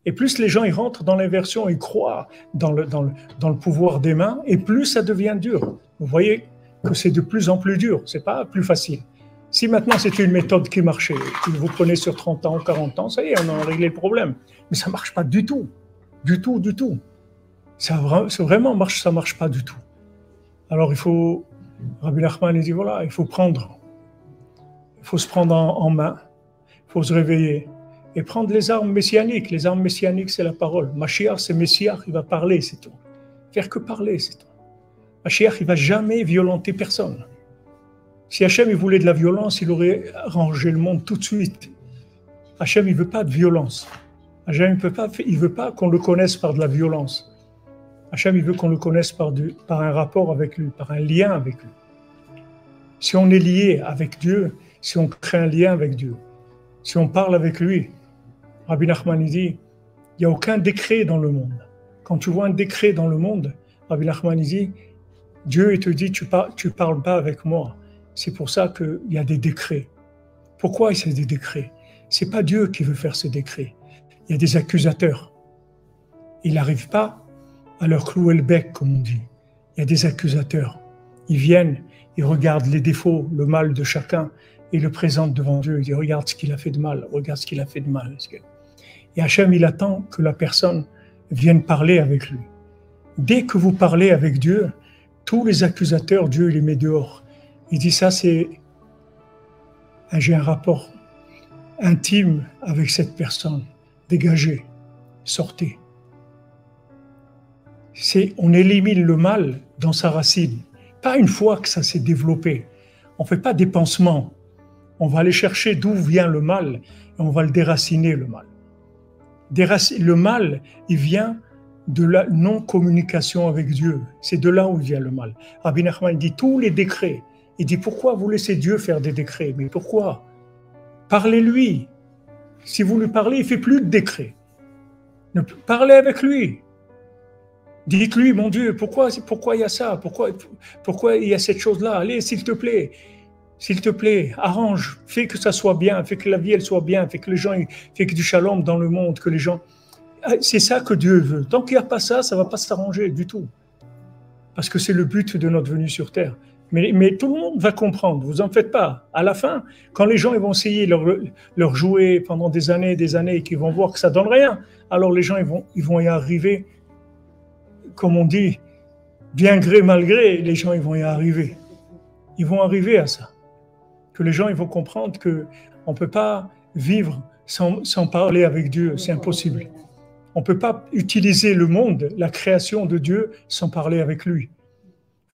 Et plus les gens ils rentrent dans l'inversion, ils croient dans le pouvoir des mains, et plus ça devient dur. Vous voyez que c'est de plus en plus dur, c'est pas plus facile. Si maintenant c'était une méthode qui marchait, que vous prenez sur 30 ans, 40 ans, ça y est, on a réglé le problème. Mais ça marche pas du tout. Du tout, du tout. Ça vraiment marche, ça marche pas du tout. Alors il faut, Rabbi Nachman il dit voilà, il faut se prendre en main, il faut se réveiller et prendre les armes messianiques. Les armes messianiques, c'est la parole. Mashiach, c'est Messiah, il va parler, c'est tout. Faire que parler, c'est tout. Mashiach, il va jamais violenter personne. Si Hachem il voulait de la violence, il aurait arrangé le monde tout de suite. Hachem, il veut pas de violence. Hachem, il veut pas qu'on le connaisse par de la violence. Hachem, il veut qu'on le connaisse par un rapport avec lui, par un lien avec lui. Si on est lié avec Dieu, si on crée un lien avec Dieu, si on parle avec lui, Rabbi Nachman dit, il n'y a aucun décret dans le monde. Quand tu vois un décret dans le monde, Rabbi Nachman dit, Dieu il te dit, tu parles pas avec moi. C'est pour ça qu'il y a des décrets. Pourquoi il y a des décrets? C'est pas Dieu qui veut faire ces décrets. Il y a des accusateurs. Il n'arrive pas à leur clouer le bec, comme on dit. Il y a des accusateurs. Ils viennent, ils regardent les défauts, le mal de chacun, et le présentent devant Dieu. Ils disent, regarde ce qu'il a fait de mal, regarde ce qu'il a fait de mal. Et Hachem, il attend que la personne vienne parler avec lui. Dès que vous parlez avec Dieu, tous les accusateurs, Dieu les met dehors. Il dit, ça c'est, j'ai un rapport intime avec cette personne. Dégagez, sortez. On élimine le mal dans sa racine. Pas une fois que ça s'est développé. On ne fait pas des pansements. On va aller chercher d'où vient le mal et on va le déraciner, le mal. Le mal, il vient de la non-communication avec Dieu. C'est de là où vient le mal. Rabbi Nachman dit tous les décrets. Il dit pourquoi vous laissez Dieu faire des décrets? Mais pourquoi? Parlez-lui. Si vous lui parlez, il ne fait plus de décrets. Parlez avec lui. Dites-lui, mon Dieu, pourquoi il y a ça? Pourquoi il y a cette chose-là? Allez, s'il te plaît, arrange, fais que ça soit bien, fais que la vie elle soit bien, fais que les gens, fais que du shalom dans le monde, que les gens... C'est ça que Dieu veut. Tant qu'il n'y a pas ça, ça ne va pas s'arranger du tout. Parce que c'est le but de notre venue sur Terre. Mais tout le monde va comprendre, vous en faites pas. À la fin, quand les gens ils vont essayer leur jouer pendant des années et qu'ils vont voir que ça donne rien, alors les gens ils vont y arriver, comme on dit, bien gré, mal gré, les gens ils vont y arriver. Ils vont arriver à ça. Que les gens ils vont comprendre qu'on ne peut pas vivre sans parler avec Dieu, c'est impossible. On ne peut pas utiliser le monde, la création de Dieu, sans parler avec lui.